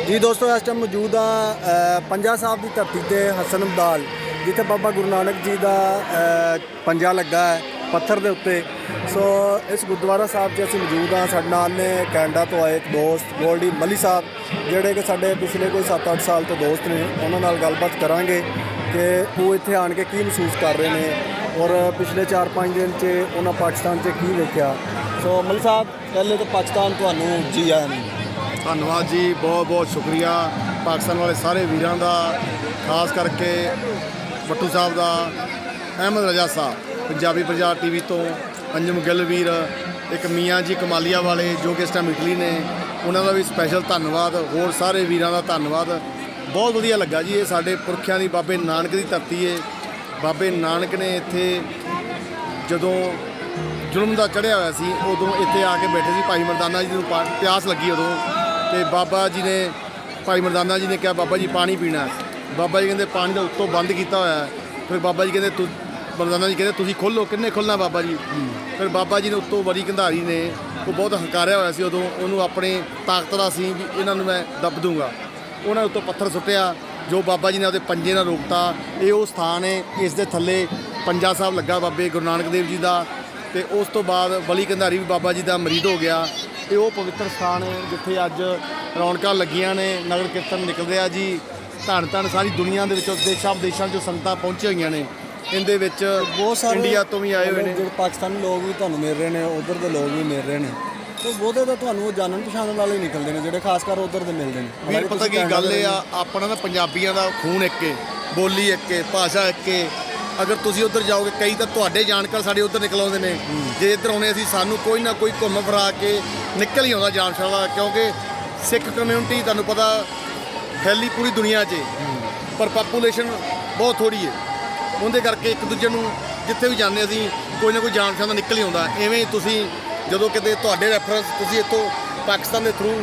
जी दोस्तों इस टाइम मौजूद हाँ पंजा साहब की धरती से हसन अब्दाल जिथे बाबा गुरु नानक जी का पंजा लगा है पत्थर के उत्ते। सो इस गुरुद्वारा साहब से असीं मौजूद हाँ। साडे नाल ने कैनेडा तो आए एक दोस्त गोल्डी मली साहब जिहड़े कि साडे पिछले कोई 7-8 साल तो दोस्त ने। उन्हां नाल गलबात करांगे कि वो इत्थे आण के की महसूस कर रहे हैं और पिछले 4-5 दिन से उन्होंने पाकिस्तान से की वेख्या। सो मली साहब पहले तो पाकिस्तान तुहानूं जी आया नहीं। धन्यवाद जी, बहुत बहुत शुक्रिया पाकिस्तान वाले सारे वीरां दा, खास करके भट्टू साहब का, अहमद रजा साहब पंजाबी प्रजा टीवी तो, अंजुम गिल वीर, एक मियाँ जी कमालिया वाले जो कि इस टाइम इटली ने, उन्होंने भी स्पैशल धन्यवाद। होर सारे वीरां दा धन्यवाद। बहुत वधिया लगा जी। ये साडे पुरखियां दी बाबे नानक की धरती है। बाबे नानक ने इत्थे जदों जुल्म का चढ़िया होया सी उदों इत्थे आके बैठे सी। भाई मरदाना जी नूं प्यास लगी उदों तो बाबा जी ने, भाई मरदाना जी ने कहा बाबा जी पानी पीना। बाबा जी कहते पानी का उत्तों बंद किया होया। फिर बाबा जी कहते मरदाना जी कहते तुसीं खोलो, किन्ने खोलना बाबा जी। फिर बाबा जी ने उत्तों बड़ी कंधारी ने वो बहुत हंकारिया होया सी उदों, उन्होंने अपने ताकत दा सी भी इन्हां नूं मैं दब दूँगा। उन्होंने उत्तों पत्थर सुट्टिया जो बाबा जी ने अपने पंजे नाल रोकता। ये वो स्थान है, इस दे थल्ले पंजा साहब लगा बाबे गुरु नानक देव जी का। तो उस तो बाद बली कंधारी भी बाबा जी का मरीद हो गया। ये वो पवित्र स्थान है जिथे अज रौनक लगियां ने, नगर कीर्तन निकलते हैं जी। धन धन सारी दुनिया के देशों विदेशों जो संगतां पहुँची हुई ने, इनदे विच बहुत सारे इंडिया तो भी आए हुए हैं। जो पाकिस्तानी लोग भी तुहानूं मिल रहे हैं, उधर के लोग भी मिल रहे हैं। तो बहुते तो तुहानूं जानन पछाणन वाले निकलते हैं, जिहड़े खासकर उधर के मिलते हैं। वीर पता की गल है, अपना ना पंजाबियों का खून एक है, बोली एक है, भाषा एक है। अगर तुसीं उधर जाओगे, कई तो तुहाडे जानकार साडे उधर निकल आउंदे ने, जे इधर आउणे असीं सानूं कोई ना कोई घुम फिरा के निकल ही आउंदा जान सकदा। क्योंकि सिख कम्यूनिटी तुहानूं पता फैली पूरी दुनिया 'च, पर पापूलेशन बहुत थोड़ी है। उहदे करके एक दूजे नूं जिथे भी जाने असीं कोई ना कोई जान पछाण निकल ही आउंदा। इवें तुसीं जदों किते तुहाडे रैफरेंस तुसीं इत्थों पाकिस्तान के थ्रू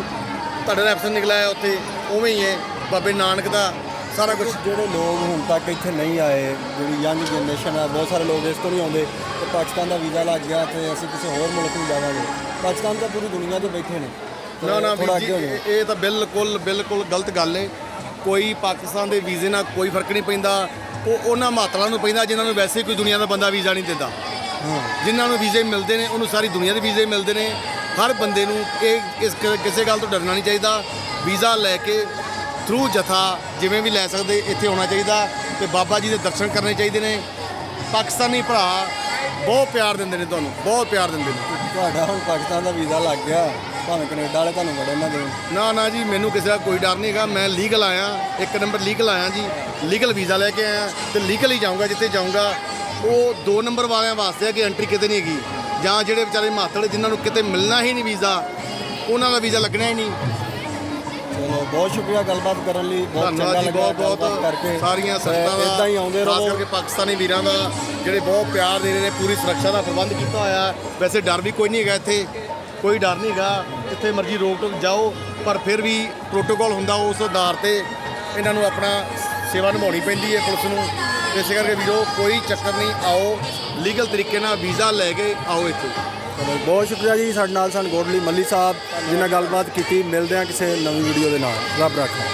तुहाडा रैफरेंस निकलिआ है उत्थे, उवें ही है बाबे नानक का सारा कुछ। ਜਿਹੜੇ ਲੋਕ ਹੁਣ ਤੱਕ ਇੱਥੇ ਨਹੀਂ ਆਏ, ਜਿਹੜੀ ਯੰਗ ਜਨਰੇਸ਼ਨ ਆ, ਬਹੁਤ ਸਾਰੇ ਲੋਕ ਇਸ ਤੋਂ ਨਹੀਂ ਆਉਂਦੇ ਤੇ ਪਾਕਿਸਤਾਨ ਦਾ ਵੀਜ਼ਾ ਲੱਗ ਗਿਆ ਤੇ ਅਸੀਂ ਕਿਸੇ ਹੋਰ ਮੁਲਕ ਨੂੰ ਜਾਵਾਂਗੇ। ਪਾਕਿਸਤਾਨ ਤਾਂ ਪੂਰੀ ਦੁਨੀਆ 'ਚ ਬੈਠੇ ਨੇ। ਨਾ ਨਾ ਵੀਰ ਜੀ, ਇਹ ਤਾਂ ਬਿਲਕੁਲ ਗਲਤ ਗੱਲ ਹੈ। ਕੋਈ ਪਾਕਿਸਤਾਨ ਦੇ ਵੀਜ਼ੇ ਨਾਲ ਕੋਈ ਫਰਕ ਨਹੀਂ ਪੈਂਦਾ। ਉਹ ਉਹਨਾਂ ਮਾਤਰਾ ਨੂੰ ਪੈਂਦਾ ਜਿਨ੍ਹਾਂ ਨੂੰ ਵੈਸੇ ਕੋਈ ਦੁਨੀਆ ਦਾ ਬੰਦਾ ਵੀਜ਼ਾ ਨਹੀਂ ਦਿੰਦਾ। ਜਿਨ੍ਹਾਂ ਨੂੰ ਵੀਜ਼ੇ ਮਿਲਦੇ ਨੇ ਉਹਨੂੰ ਸਾਰੀ ਦੁਨੀਆ ਦੇ ਵੀਜ਼ੇ ਮਿਲਦੇ ਨੇ। ਹਰ ਬੰਦੇ ਨੂੰ ਕਿਸੇ ਗੱਲ ਤੋਂ ਡਰਨਾ ਨਹੀਂ ਚਾਹੀਦਾ। ਵੀਜ਼ਾ ਲੈ ਕੇ ਥਰੂ ਜਥਾ ਜਿਵੇਂ ਵੀ ਲੈ ਸਕਦੇ ਇੱਥੇ ਆਉਣਾ ਚਾਹੀਦਾ ਤੇ ਬਾਬਾ ਜੀ ਦੇ ਦਰਸ਼ਨ ਕਰਨੇ ਚਾਹੀਦੇ ਨੇ। ਪਾਕਿਸਤਾਨੀ ਭਰਾ ਬਹੁਤ ਪਿਆਰ ਦਿੰਦੇ ਨੇ, ਤੁਹਾਨੂੰ ਬਹੁਤ ਪਿਆਰ ਦਿੰਦੇ ਨੇ। ਤੁਹਾਡਾ ਹੁਣ ਪਾਕਿਸਤਾਨ ਦਾ ਵੀਜ਼ਾ ਲੱਗ ਗਿਆ, ਭਾਵੇਂ ਕੈਨੇਡਾ ਵਾਲੇ ਤੁਹਾਨੂੰ ਬੜੇ ਨਾ ਦੇਣ। ਨਾ ਜੀ, ਮੈਨੂੰ ਕਿਸੇ ਦਾ ਕੋਈ ਡਰ ਨਹੀਂ ਹੈਗਾ। ਮੈਂ ਲੀਗਲ ਆਇਆ, 1 ਨੰਬਰ ਲੀਗਲ ਆਇਆ ਜੀ। ਲੀਗਲ ਵੀਜ਼ਾ ਲੈ ਕੇ ਆਇਆ ਤੇ ਲੀਗਲ ਹੀ ਜਾਊਂਗਾ ਜਿੱਥੇ ਜਾਊਂਗਾ। ਉਹ 2 ਨੰਬਰ ਵਾਲਿਆਂ ਵਾਸਤੇ ਹੈ ਕਿ ਐਂਟਰੀ ਕਿਤੇ ਨਹੀਂ ਹੈਗੀ, ਜਾਂ ਜਿਹੜੇ ਵਿਚਾਰੇ ਮਾਤੜ ਜਿਨ੍ਹਾਂ ਨੂੰ ਕਿਤੇ ਮਿਲਣਾ ਹੀ ਨਹੀਂ ਵੀਜ਼ਾ, ਉਹਨਾਂ ਦਾ ਵੀਜ਼ਾ ਲੱਗਣਾ ਹੀ ਨਹੀਂ। ਚਲੋ ਬਹੁਤ ਸ਼ੁਕਰੀਆ ਗੱਲਬਾਤ ਕਰਨ ਲਈ, ਬਹੁਤ ਚੰਗਾ ਲੱਗਾ ਬਹੁਤ ਕਰਕੇ। ਸਾਰੀਆਂ ਸੰਗਤਾਂ ਦਾ, ਇੱਦਾਂ ਹੀ ਆਉਂਦੇ ਰਹੋ। ਖਾਸ ਕਰਕੇ ਪਾਕਿਸਤਾਨੀ ਵੀਰਾਂ ਦਾ ਜਿਹੜੇ ਬਹੁਤ ਪਿਆਰ ਦੇ ਰਹੇ ਨੇ। ਪੂਰੀ ਸੁਰੱਖਿਆ ਦਾ ਪ੍ਰਬੰਧ ਕੀਤਾ ਹੋਇਆ। ਵੈਸੇ ਡਰ ਵੀ ਕੋਈ ਨਹੀਂ ਹੈਗਾ ਇੱਥੇ, ਕੋਈ ਡਰ ਨਹੀਂ ਹੈਗਾ। ਜਿੱਥੇ ਮਰਜ਼ੀ ਰੋਕ ਟੋਕ ਜਾਓ, ਪਰ ਫਿਰ ਵੀ ਪ੍ਰੋਟੋਕੋਲ ਹੁੰਦਾ, ਉਸ ਆਧਾਰ ਤੇ ਇਹਨਾਂ ਨੂੰ ਆਪਣਾ ਸੇਵਾ ਨਿਭਾਉਣੀ ਪੈਂਦੀ ਹੈ ਪੁਲਿਸ ਨੂੰ। ਇਸੇ ਕਰਕੇ ਵੀਰੋ ਕੋਈ ਚੱਕਰ ਨਹੀਂ, ਆਓ ਲੀਗਲ ਤਰੀਕੇ ਨਾਲ ਵੀਜ਼ਾ ਲੈ ਕੇ ਆਓ ਇੱਥੇ। ਚਲੋ ਬਹੁਤ ਸ਼ੁਕਰੀਆ ਜੀ। ਸਾਡੇ ਨਾਲ ਸਨ ਗੋਡਲੀ ਮੱਲੀ ਸਾਹਿਬ ਜਿਨ੍ਹਾਂ ਗੱਲਬਾਤ ਕੀਤੀ। ਮਿਲਦੇ ਹਾਂ ਕਿਸੇ ਨਵੀਂ ਵੀਡੀਓ ਦੇ ਨਾਲ। ਰੱਬ ਰਾਖਾ।